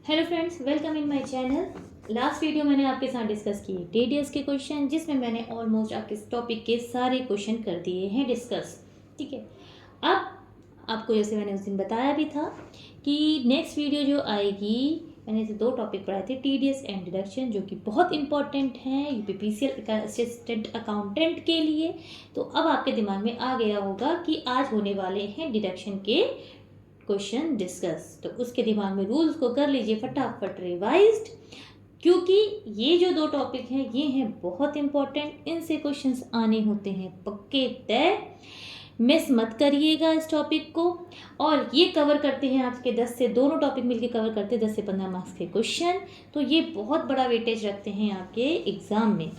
Hello friends, welcome in my channel. Last video मैंने आपके साथ डिस्कस किए टीडीएस के क्वेश्चन, जिसमें मैंने ऑलमोस्ट आपके टॉपिक के सारे क्वेश्चन कर दिए हैं डिस्कस। ठीक है, अब आपको जैसे मैंने उस दिन बताया भी था कि नेक्स्ट वीडियो जो आएगी, मैंने इसे 2 टॉपिक पढ़ाए थे, टीडीएस एंड डिडक्शन, जो कि बहुत इंपॉर्टेंट हैं यूपीपीसीएल असिस्टेंट अकाउंटेंट के लिए। तो अब आपके दिमाग में आ गया होगा कि आज होने वाले हैं डिडक्शन के क्वेश्चन डिस्कस। तो उसके दिमाग में रूल्स को कर लीजिए फटाफट रिवाइज्ड, क्योंकि ये जो 2 टॉपिक हैं ये हैं बहुत इंपॉर्टेंट। इनसे क्वेश्चंस आने होते हैं पक्के तय। मिस मत करिएगा इस टॉपिक को। और ये कवर करते हैं आपके 10 से, दोनों टॉपिक मिलके कवर करते हैं 10 से 15 मार्क्स के क्वेश्चन। तो ये बहुत बड़ा वेटेज रखते हैं आपके एग्जाम में।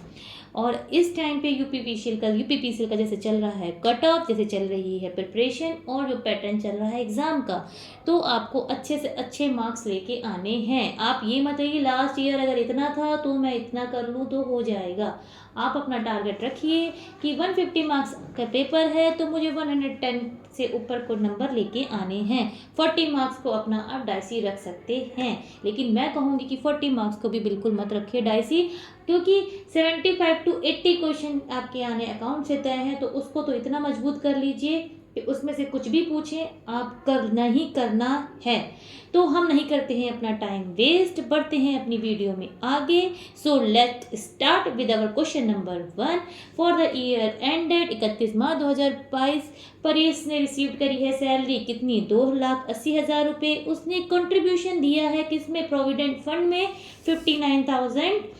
और इस टाइम पे यूपीपीसीएल का जैसे चल रहा है कट ऑफ, जैसे चल रही है प्रिपरेशन, और जो पैटर्न चल रहा है एग्ज़ाम का, तो आपको अच्छे से अच्छे मार्क्स लेके आने हैं। आप ये मत कहिए लास्ट ईयर अगर इतना था तो मैं इतना कर लूँ तो हो जाएगा। आप अपना टारगेट रखिए कि 150 मार्क्स का पेपर है तो मुझे 110 से ऊपर को नंबर लेके आने हैं। 40 मार्क्स को अपना आप डायसी रख सकते हैं, लेकिन मैं कहूँगी कि 40 मार्क्स को भी बिल्कुल मत रखिए डायसी, क्योंकि 75 to 80 क्वेश्चन आपके आने अकाउंट से तय हैं। तो उसको तो इतना मजबूत कर लीजिए कि उसमें से कुछ भी पूछें आप करना ही करना है। तो हम नहीं करते हैं अपना टाइम वेस्ट, बढ़ते हैं अपनी वीडियो में आगे। So let start with our question number 1। For the year ended 31 March 2022, Paresh ने रिसीव करी है सैलरी कितनी, 2,80,000 रुपये। उसने कंट्रीब्यूशन दिया है किसमें, प्रोविडेंट फंड में 59,000।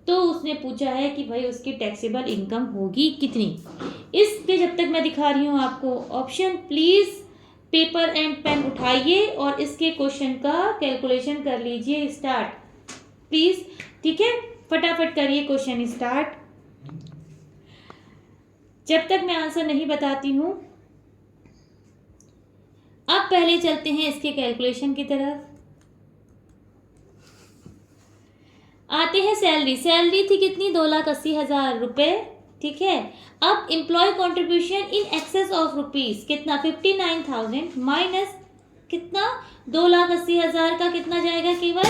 तो उसने पूछा है कि भाई उसकी टैक्सेबल इनकम होगी कितनी। इसके जब तक मैं दिखा रही हूँ आपको option, please paper and pen उठाइए और इसके क्वेश्चन का कैलकुलेशन कर लीजिए स्टार्ट प्लीज़। ठीक है, फटाफट करिए क्वेश्चन स्टार्ट। जब तक मैं आंसर नहीं बताती हूँ, अब पहले चलते हैं इसके कैलकुलेशन की तरफ। आते हैं सैलरी थी कितनी, 2,80,000 रुपये। ठीक है, अब employ contribution in excess of rupees कितना, 59,000 माइनस कितना, 2,80,000 का कितना जाएगा, केवल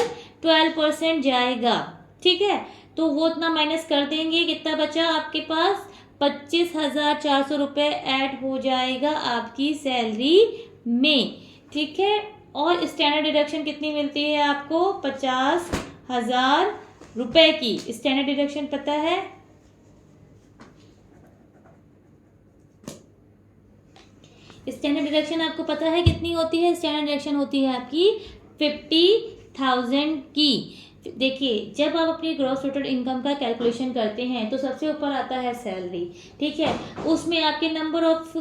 12% जाएगा। ठीक है, तो वो उतना माइनस कर देंगे, कितना बचा आपके पास, 25,400 रुपये ऐड हो जाएगा आपकी सैलरी में। ठीक है, और स्टैंडर्ड डिडक्शन कितनी मिलती है आपको, 50,000 रुपए की स्टैंडर्ड डिडक्शन पता है। स्टैंडर्ड डिडक्शन आपको पता है कितनी होती है, स्टैंडर्ड डिडक्शन होती है आपकी 50,000 की। देखिए, जब आप अपनी ग्रॉस टोटल इनकम का कैलकुलेशन करते हैं तो सबसे ऊपर आता है सैलरी। ठीक है, उसमें आपके नंबर ऑफ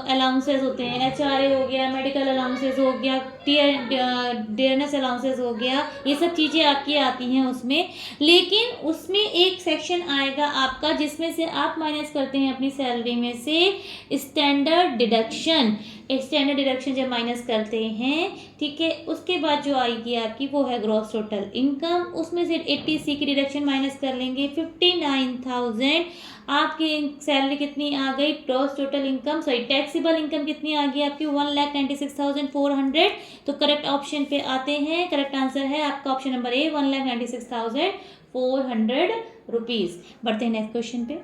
अलाउंसेस होते हैं, एचआरए हो गया, मेडिकल अलाउंसेस हो गया, डियरनेस अलाउंसेस हो गया, ये सब चीज़ें आपकी आती हैं उसमें। लेकिन उसमें एक सेक्शन आएगा आपका जिसमें से आप माइनस करते हैं अपनी सैलरी में से स्टैंडर्ड डिडक्शन। स्टैंडर्ड डिडक्शन जब माइनस करते हैं, ठीक है, उसके बाद जो आएगी आपकी वो है ग्रॉस टोटल इनकम। उसमें से 80C की डिडक्शन माइनस कर लेंगे, 59,000 आपकी सैलरी कितनी आ गई, gross total income sorry taxable income कितनी आ गई आपकी, 1,96,400। तो करेक्ट ऑप्शन पे आते हैं, करेक्ट आंसर है आपका ऑप्शन नंबर ए, 1,96,400 रुपीज़। बढ़ते हैं नेक्स्ट क्वेश्चन पे।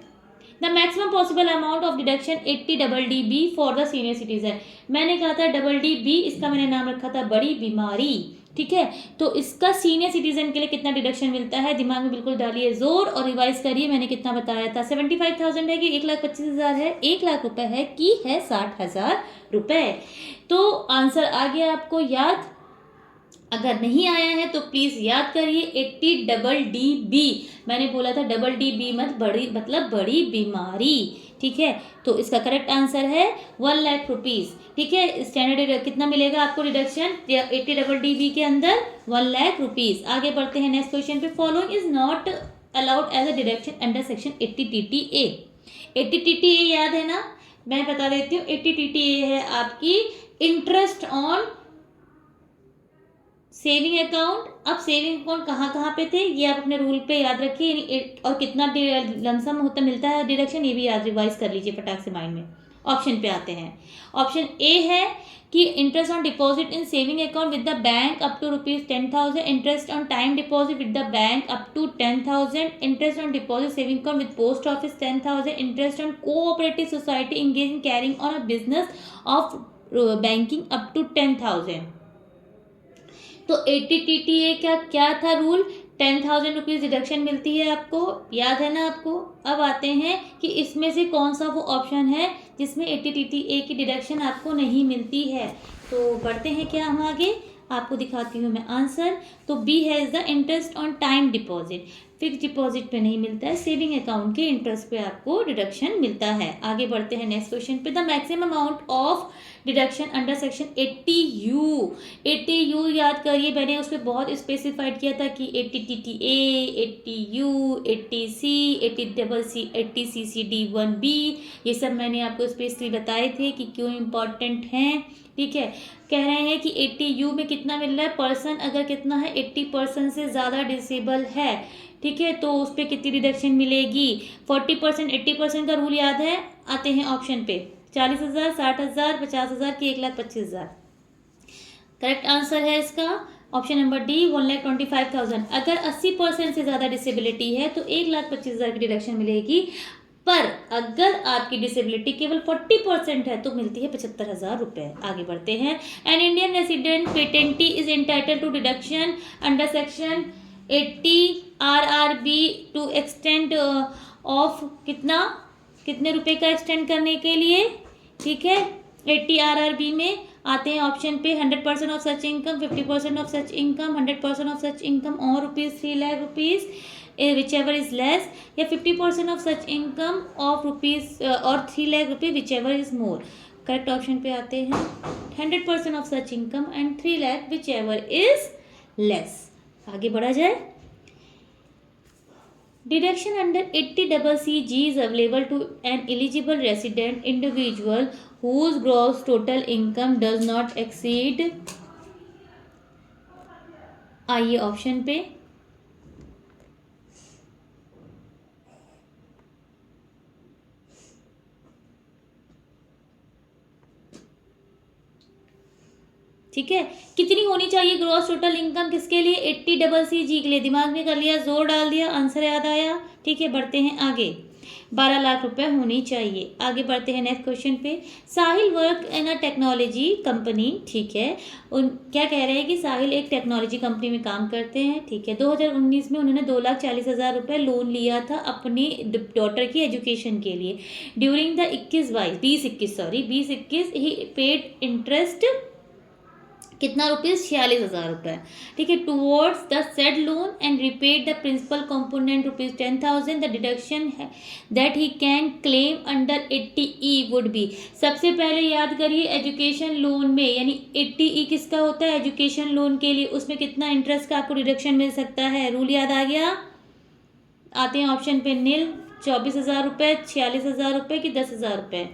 The maximum possible amount of deduction 80DD for the senior citizen. मैंने कहा था DD, इसका मैंने नाम रखा था बड़ी बीमारी। ठीक है, तो इसका सीनियर सिटीजन के लिए कितना डिडक्शन मिलता है, दिमाग में बिल्कुल डालिए जोर और रिवाइज करिए। मैंने कितना बताया था, 75,000 है कि 1,25,000 है, 1,00,000 रुपए है कि है 60,000 रुपए। तो आंसर आ गया आपको याद। अगर नहीं आया है तो प्लीज़ याद करिए 80DD। मैंने बोला था DD मत, बड़ी मतलब बड़ी बीमारी। ठीक है, तो इसका करेक्ट आंसर है 1,00,000 रुपीज़। ठीक है, स्टैंडर्ड कितना मिलेगा आपको डिडक्शन 80DD के अंदर, 1,00,000 रुपीज़। आगे बढ़ते हैं नेक्स्ट क्वेश्चन पे। Following is not allowed as a deduction under section 80TTA। 80TTA याद है ना, मैं बता देती हूँ। 80TTA है आपकी इंटरेस्ट ऑन सेविंग अकाउंट। अब सेविंग अकाउंट कहाँ कहाँ पे थे ये आप अपने रूल पे याद रखिए, और कितना लमसम होता मिलता है डिडक्शन ये भी याद रिवाइज कर लीजिए फटाक से माइंड में। ऑप्शन पे आते हैं। ऑप्शन ए है कि interest on deposit in saving account with the bank up to ₹10,000, interest on time deposit with the bank up to 10,000, interest on deposit saving account with post office 10,000, interest on cooperative society engage in carrying on a business of banking up to 10,000। तो 80 क्या क्या था rule, 10,000 rupees deduction मिलती है आपको, याद है ना आपको। अब आते हैं कि इसमें से कौन सा वो ऑप्शन है जिसमें 80 की डिडक्शन आपको नहीं मिलती है। तो बढ़ते हैं क्या हम आगे, आपको दिखाती हूँ मैं आंसर। तो बी है is the interest on time deposit, fix deposit पे नहीं मिलता है, सेविंग अकाउंट के इंटरेस्ट पे आपको डिडक्शन मिलता है। आगे बढ़ते हैं नेक्स्ट क्वेश्चन पे। The maximum amount of deduction under section 80U, 80U याद करिए, मैंने उस पर बहुत स्पेसिफाइड किया था कि 80TTA, 80U, 80C, 80CC, 80CCD1B, ये सब मैंने आपको स्पेशली बताए थे कि क्यों इम्पॉर्टेंट हैं। ठीक है, कह रहे हैं कि 80U में कितना मिल रहा है, पर्सन अगर कितना है 80% से ज़्यादा डिसेबल है, ठीक है, तो उस पर कितनी डिडक्शन मिलेगी, 40%, 80% का रूल याद है। आते हैं ऑप्शन पे, 40,000, 60,000, 50,000 की 1,25,000। करेक्ट आंसर है इसका ऑप्शन नंबर डी, 1,25,000। अगर 80% से ज़्यादा डिसेबिलिटी है तो 1,25,000 की डिडक्शन मिलेगी, पर अगर आपकी डिसेबिलिटी केवल 40% है तो मिलती है 75,000 रुपये। आगे बढ़ते हैं। An Indian resident patentee is entitle to deduction under section 80 RRB to extend of कितने रुपए का एक्सटेंड करने के लिए, ठीक है। 80 RRB में आते हैं ऑप्शन पे 100% of such income, 50% of such income, 100% of such income और ₹3 lakh which ever is less, या 50% of such income of rupees और 3 लाख रुपये which ever is more. Correct option पे आते हैं 100% of such income and 3 lakh which ever is less. आगे बढ़ा जाए। Deduction under 80CC is available to an eligible resident individual whose gross total income does not exceed, आइए option पे, ठीक है, कितनी होनी चाहिए ग्रॉस टोटल इनकम किसके लिए, 80CC के लिए। दिमाग में कर लिया, जोर डाल दिया, आंसर याद आया, ठीक है। बढ़ते हैं आगे, 12 लाख रुपए होनी चाहिए। आगे बढ़ते हैं नेक्स्ट क्वेश्चन पे। Sahil work in a technology company, ठीक है, क्या कह रहे हैं कि साहिल एक टेक्नोलॉजी कंपनी में काम करते हैं, ठीक है। 2019 में उन्होंने 2,40,000 रुपये लोन लिया था अपनी डॉटर की एजुकेशन के लिए। During the 2021 he paid interest कितना रुपीज़, 46,000 रुपये, ठीक है, towards the said loan and repaid the principal component ₹10,000। The deduction है that he can claim under 80E would be. सबसे पहले याद करिए, एजुकेशन लोन में यानी 80E किसका होता है, एजुकेशन लोन के लिए, उसमें कितना इंटरेस्ट का आपको डिडक्शन मिल सकता है, रूल याद आ गया। आते हैं ऑप्शन पे, नील, 24,000 रुपये, 46,000 रुपये की 10,000 रुपये।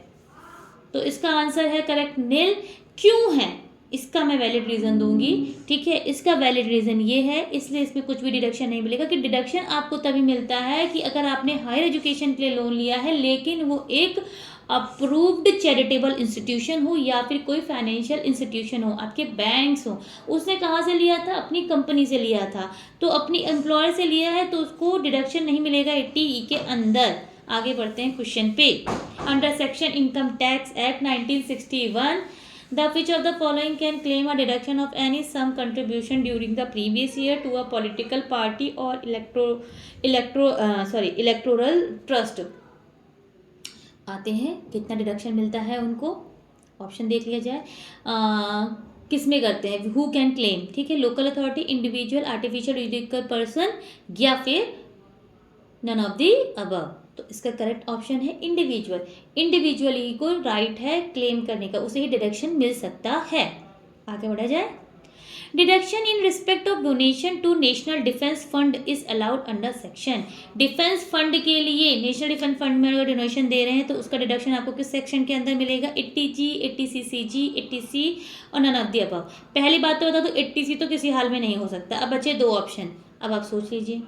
तो इसका आंसर है करेक्ट नील। क्यों है इसका मैं वैलिड रीज़न दूंगी, ठीक है। इसका वैलिड रीज़न ये है, इसलिए इसमें कुछ भी डिडक्शन नहीं मिलेगा कि डिडक्शन आपको तभी मिलता है कि अगर आपने हायर एजुकेशन के लिए लोन लिया है लेकिन वो एक अप्रूव्ड चैरिटेबल इंस्टीट्यूशन हो या फिर कोई फाइनेंशियल इंस्टीट्यूशन हो, आपके बैंक्स हो। उसने कहाँ से लिया था, अपनी कंपनी से लिया था, तो अपनी एम्प्लॉयर से लिया है तो उसको डिडक्शन नहीं मिलेगा 80E के अंदर। आगे बढ़ते हैं क्वेश्चन पे। Under section income tax act 1961, the which of the following can claim a deduction of any sum contribution during the previous year to a political party or electoral trust। आते हैं कितना deduction मिलता है उनको, option देख लिया जाए। किस में करते हैं, हु कैन क्लेम, ठीक है, local authority, individual, artificial juridical person या फिर नन ऑफ द अबव। तो इसका करेक्ट ऑप्शन है इंडिविजुअल। इंडिविजुअल ही को राइट है क्लेम करने का, उसे ही डिडक्शन मिल सकता है। आगे बढ़ा जाए। Deduction in respect of donation to national defence fund is allowed under section. Defence fund के लिए, नेशनल डिफेंस फंड में अगर डोनेशन दे रहे हैं तो उसका डिडक्शन आपको किस सेक्शन के अंदर मिलेगा, 80G, 80CCG, 80C और नन ऑफ द अबव। पहली बात तो बता दो, 80C तो किसी हाल में नहीं हो सकता। अब बचे दो ऑप्शन, अब आप सोच लीजिए।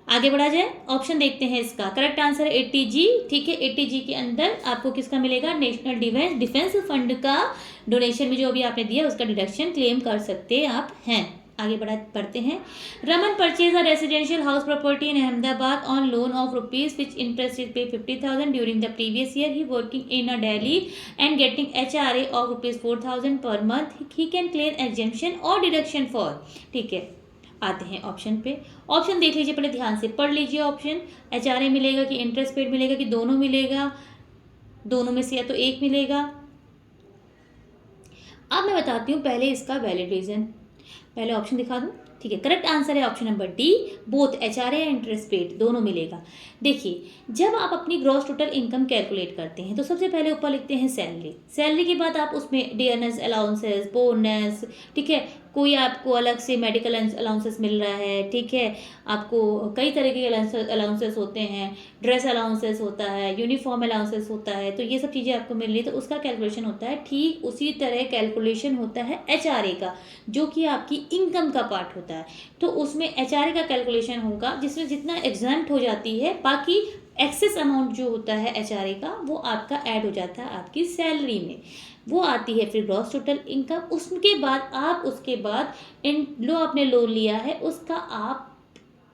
आगे बढ़ा जाए, ऑप्शन देखते हैं इसका। करेक्ट आंसर है 80G। ठीक है, 80G के अंदर आपको किसका मिलेगा, नेशनल डिफेंस फंड का डोनेशन में जो अभी आपने दिया उसका डिडक्शन क्लेम कर सकते आप हैं। आगे बढ़ते हैं। Raman purchase a residential house property in Ahmedabad on loan of rupees which interest is पे 50,000 during the previous year. He working in a Delhi and getting HRA of rupees 4,000 per month. He can claim exemption और deduction for. ठीक है, आते हैं option पे। Option देख लीजिए, पहले ध्यान से पढ़ लीजिए। ऑप्शन HRA मिलेगा कि इंटरेस्ट पेड मिलेगा कि दोनों मिलेगा, दोनों में से या तो एक मिलेगा। अब मैं बताती हूँ पहले इसका वैलिड रीजन। पहले ऑप्शन दिखा दूँ। ठीक है, करेक्ट आंसर है option number D, both HRA and interest paid दोनों मिलेगा। देखिए, जब आप अपनी ग्रॉस टोटल इनकम कैलकुलेट करते हैं तो सबसे पहले ऊपर लिखते हैं सैलरी। सैलरी के बाद आप उसमें डियरनेस अलाउंसेस, बोनस, ठीक है, कोई आपको अलग से मेडिकल अलाउंसेस मिल रहा है, ठीक है, आपको कई तरह के अलाउंसेस होते हैं, ड्रेस अलाउंसेस होता है, यूनिफॉर्म अलाउंसेस होता है, तो ये सब चीज़ें आपको मिल रही है, तो उसका कैलकुलेशन होता है। ठीक उसी तरह कैलकुलेशन होता है HRA का, जो कि आपकी इनकम का पार्ट होता है। तो उसमें HRA का कैलकुलेशन होगा जिसमें जितना एग्जाम्प्ट हो जाती है, बाकी एक्सेस अमाउंट जो होता है HRA का वो आपका ऐड हो जाता है आपकी सैलरी में, वो आती है फिर ग्रॉस टोटल इनकम। उसके बाद आप लो आपने लोन लिया है उसका आप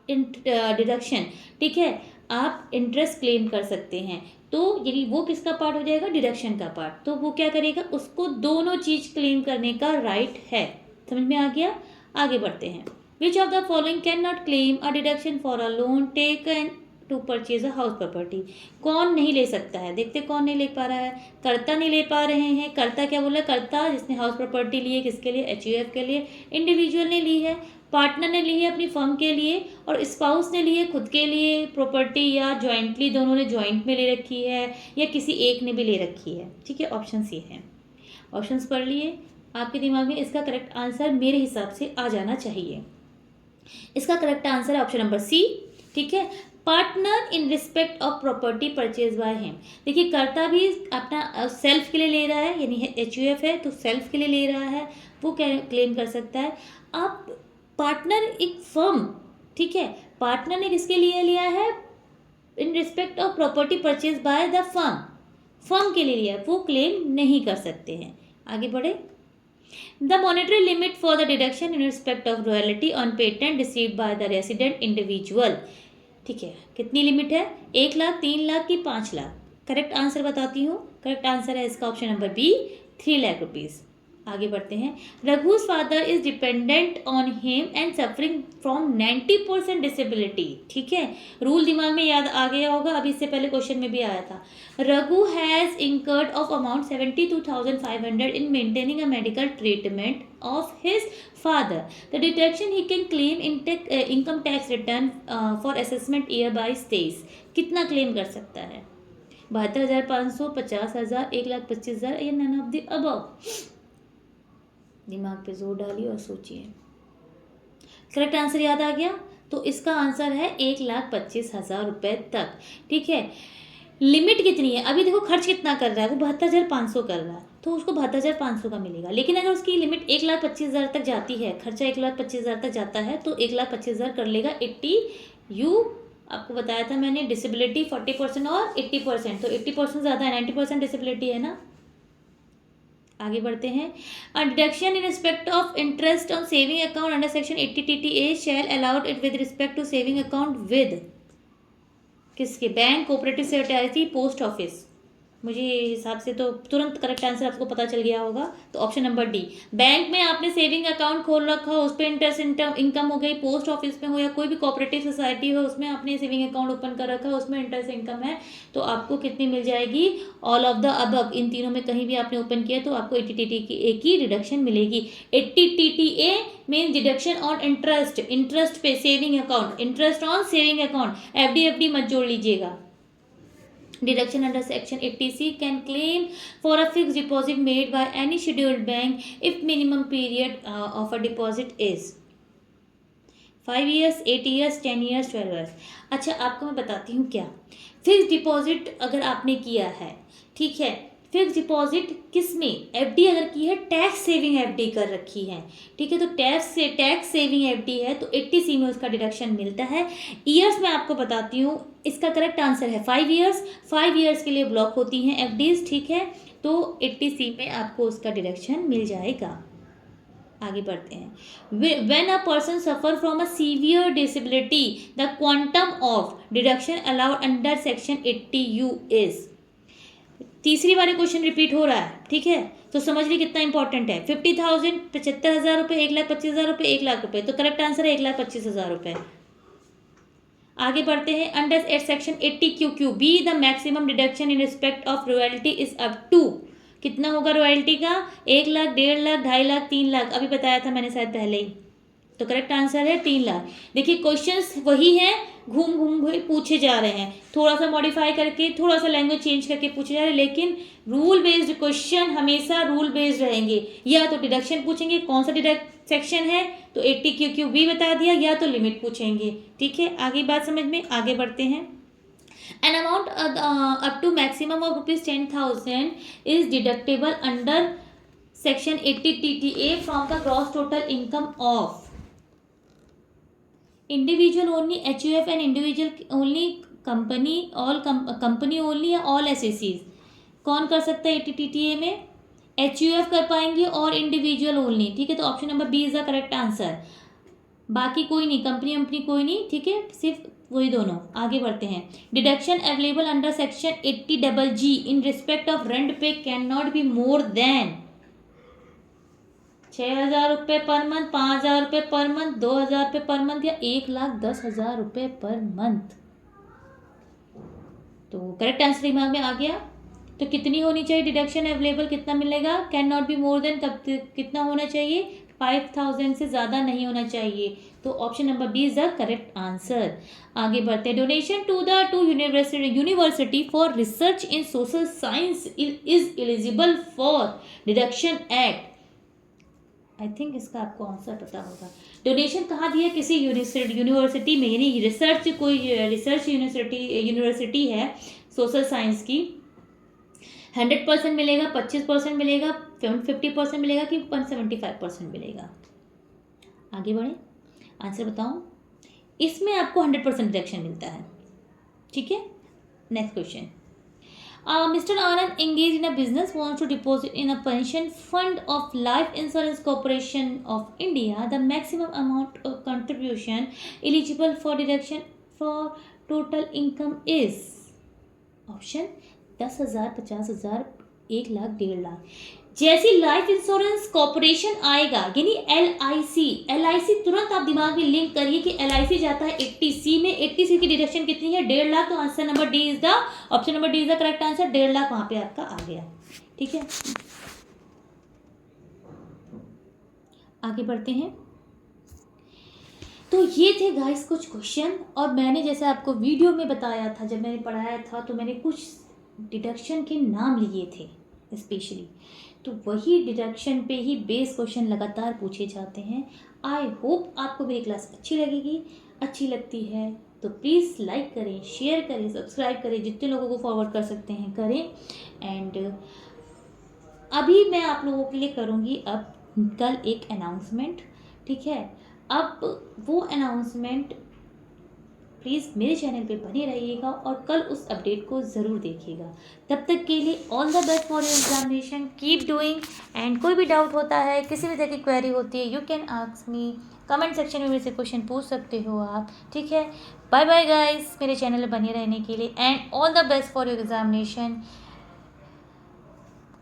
डिडक्शन, ठीक है, आप इंटरेस्ट क्लेम कर सकते हैं। तो यदि वो किसका पार्ट हो जाएगा, डिडक्शन का पार्ट, तो वो क्या करेगा, उसको दोनों चीज क्लेम करने का राइट है। समझ में आ गया। आगे बढ़ते हैं। Which of the following can not claim a deduction for a loan taken to purchase a house property. कौन नहीं ले सकता है, देखते कौन नहीं ले पा रहा है। कर्ता नहीं ले पा रहे हैं। कर्ता क्या बोला, कर्ता जिसने हाउस प्रॉपर्टी ली है, किसके लिए, HUF के लिए। इंडिविजुअल ने ली है, पार्टनर ने ली है अपनी फर्म के लिए, और स्पाउस ने ली है खुद के लिए प्रॉपर्टी, या जॉइंटली दोनों ने जॉइंट में ले रखी है, या किसी एक ने भी ले रखी है। ठीक है, ऑप्शन सी है। ऑप्शंस पढ़ लिए आपके दिमाग में। इसका करेक्ट आंसर मेरे हिसाब से आ जाना चाहिए। इसका करेक्ट आंसर है ऑप्शन नंबर सी। ठीक है, partner in respect of property purchase by him. देखिए, कर्ता भी अपना सेल्फ के लिए ले रहा है, यानी HUF है तो सेल्फ के लिए ले रहा है, वो क्लेम कर सकता है। अब पार्टनर एक फर्म, ठीक है, पार्टनर ने किसके लिए लिया है, इन respect of property purchase by the firm, firm के लिए लिया है, वो क्लेम नहीं कर सकते हैं। आगे बढ़े। The monetary limit for the deduction in respect of royalty on patent received by the resident individual। ठीक है, कितनी लिमिट है, 1 लाख, 3 लाख की 5 लाख। करेक्ट आंसर बताती हूँ। करेक्ट आंसर है इसका option number B, 3 lakh rupees. आगे बढ़ते हैं। Raghu's father is dependent on him and suffering from 90% disability. ठीक है, रूल दिमाग में याद आ गया होगा, अभी इससे पहले क्वेश्चन में भी आया था। Raghu has incurred of amount 72,500 in maintaining a medical treatment of his father. The deduction he can claim income tax return for assessment year by stays। कितना क्लेम कर सकता है, 72,500, 50,000, 1,25,000 या none of the above। दिमाग पे जोर डालिए और सोचिए। करेक्ट आंसर याद आ गया, तो इसका आंसर है 1,25,000 रुपए तक। ठीक है, लिमिट कितनी है, अभी देखो खर्च कितना कर रहा है, वो 72,500 कर रहा है, तो उसको 72,500 का मिलेगा। लेकिन अगर उसकी लिमिट 1,25,000 तक जाती है, खर्चा 1,25,000 तक जाता है, तो 1,25,000 कर लेगा 80 यू। आपको बताया था मैंने, डिसेबिलिटी 40% और 80%, तो 80% ज़्यादा है, 90% डिसेबिलिटी है ना। आगे बढ़ते हैं। A deduction in respect of interest on saving account under section 80 TTA shall allowed it with respect to saving account with किसके, bank, cooperative society, post office. मुझे हिसाब से तो तुरंत करेक्ट आंसर आपको पता चल गया होगा, तो ऑप्शन नंबर डी। बैंक में आपने सेविंग अकाउंट खोल रखा हो, उस पर इंटरेस्ट इनकम हो गई, पोस्ट ऑफिस में हो या कोई भी कोऑपरेटिव सोसाइटी हो उसमें आपने सेविंग अकाउंट ओपन कर रखा है, उसमें इंटरेस्ट इनकम है, तो आपको कितनी मिल जाएगी, ऑल ऑफ द अबव। इन तीनों में कहीं भी आपने ओपन किया तो आपको 80 TTA की रिडक्शन मिलेगी। 80 TTA mean deduction on interest, interest पे saving account, interest on saving account, FD मत जोड़ लीजिएगा। Deduction under section 80C can claim for a fixed deposit made by any scheduled bank if minimum period of a deposit is 5 years, 8 years, 10 years, 12 years। अच्छा, आपको मैं बताती हूँ क्या, fix deposit अगर आपने किया है, ठीक है, फिक्स डिपॉजिट किस में, एफडी अगर की है, टैक्स सेविंग एफडी कर रखी है, ठीक है, तो टैक्स सेविंग एफडी है तो 80C में उसका डिडक्शन मिलता है। ईयर्स में आपको बताती हूँ, इसका करेक्ट आंसर है 5 ईयर्स। 5 ईयर्स के लिए ब्लॉक होती हैं एफडीज, ठीक है, तो 80C में आपको उसका डिडक्शन मिल जाएगा। आगे बढ़ते हैं। When a person suffer from a severe disability, the quantum of deduction allowed under section 80U is, तीसरी बार क्वेश्चन रिपीट हो रहा है, ठीक है, तो समझ ली कितना इंपॉर्टेंट है। 50,000 75,000 रुपये, 1,25,000 रुपये, 1,00,000 रुपये, तो करेक्ट आंसर है 1,25,000 रुपये। आगे बढ़ते हैं। Under at section 80QQ B the maximum deduction in respect of royalty is up to, कितना होगा रॉयल्टी का, 1,00,000, 1,50,000, 2,50,000, 3,00,000, अभी बताया था मैंने शायद पहले ही, तो करेक्ट आंसर है 3,00,000। देखिए क्वेश्चंस वही हैं, घूम घूम के पूछे जा रहे हैं, थोड़ा सा मॉडिफाई करके, थोड़ा सा लैंग्वेज चेंज करके पूछे जा रहे हैं, लेकिन रूल बेस्ड क्वेश्चन हमेशा रूल बेस्ड रहेंगे। या तो डिडक्शन पूछेंगे, कौन सा डिडक्ट सेक्शन है, तो 80QQ भी बता दिया, या तो लिमिट पूछेंगे, ठीक है। आगे बात समझ में, आगे बढ़ते हैं। An amount up to maximum of ₹10,000 is deductible under section 80 TTA from the gross total income of individual only, HUF and individual only, company, all company only या all SACs। कौन कर सकता है 80 TTA में, HUF कर पाएंगे और individual only, ठीक है, तो option number B is the correct answer. बाकी कोई नहीं, कंपनी कोई नहीं, ठीक है, सिर्फ वही दोनों। आगे बढ़ते हैं। Deduction available under section 80GG in respect of rent pay can not be more than 6,000 रुपये पर मंथ, 5,000 रुपये पर मंथ, 2,000 रुपये पर मंथ, या 1,10,000 रुपये पर मंथ। तो करेक्ट आंसर दिमाग में आ गया। तो कितनी होनी चाहिए डिडक्शन अवेलेबल, कितना मिलेगा, can not be more then, कितना होना चाहिए, 5,000 से ज़्यादा नहीं होना चाहिए, तो option number B is the correct answer. आगे बढ़ते हैं। Donation to university for research in social science is eligible for deduction act. I think इसका आपको आंसर पता होगा। डोनेशन कहाँ दिया, किसी यूनिवर्सिटी में, यानी रिसर्च, कोई रिसर्च यूनिवर्सिटी है सोशल साइंस की, 100% मिलेगा, 25% मिलेगा, 50% मिलेगा कि 75% मिलेगा। आगे बढ़े, आंसर बताऊं। इसमें आपको 100% डिडक्शन मिलता है, ठीक है। Next question. Mr. Anand engaged in a business, wants to deposit in a pension fund of Life Insurance Corporation of India. The maximum amount of contribution eligible for deduction for total income is option 10,000, 50,000, 1,00,000, 1,50,000। जैसे life insurance corporation आएगा, यानी LIC तुरंत आप दिमाग में link करिए कि LIC जाता है 80C में। 80C की डिडक्शन कितनी है, 1,50,000, तो answer number D is the option number D is the correct answer. 1,50,000 वहां पे आपका आ गया, ठीक है। आगे बढ़ते हैं। तो ये थे गाइस कुछ क्वेश्चन, और मैंने जैसे आपको वीडियो में बताया था, जब मैंने पढ़ाया था, तो मैंने कुछ डिडक्शन के नाम लिए थे स्पेशली, तो वही डिडक्शन पे ही बेस क्वेश्चन लगातार पूछे जाते हैं। आई होप आपको मेरी क्लास अच्छी लगेगी। अच्छी लगती है तो प्लीज़ लाइक करें, शेयर करें, सब्सक्राइब करें, जितने लोगों को फॉरवर्ड कर सकते हैं करें। एंड अभी मैं आप लोगों के लिए करूँगी अब कल एक अनाउंसमेंट, ठीक है। अब वो अनाउंसमेंट प्लीज़ मेरे चैनल पे बने रहिएगा और कल उस अपडेट को ज़रूर देखिएगा। तब तक के लिए all the best for your examination, keep doing. And कोई भी डाउट होता है, किसी भी तरह की क्वेरी होती है, you can ask me, comment section में मेरे से क्वेश्चन पूछ सकते हो आप, ठीक है। बाय बाय गाइस, मेरे चैनल पर बने रहने के लिए, and all the best for your examination.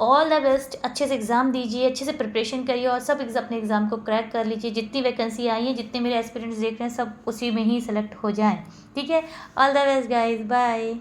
All the best, अच्छे से एग्ज़ाम दीजिए, अच्छे से प्रिपरेशन करिए और सब अपने एग्ज़ाम को क्रैक कर लीजिए। जितनी वैकेंसी आई है, जितने मेरे एस्पिरेंट्स देख रहे हैं, सब उसी में ही सेलेक्ट हो जाएं, ठीक है। All the best guys, bye.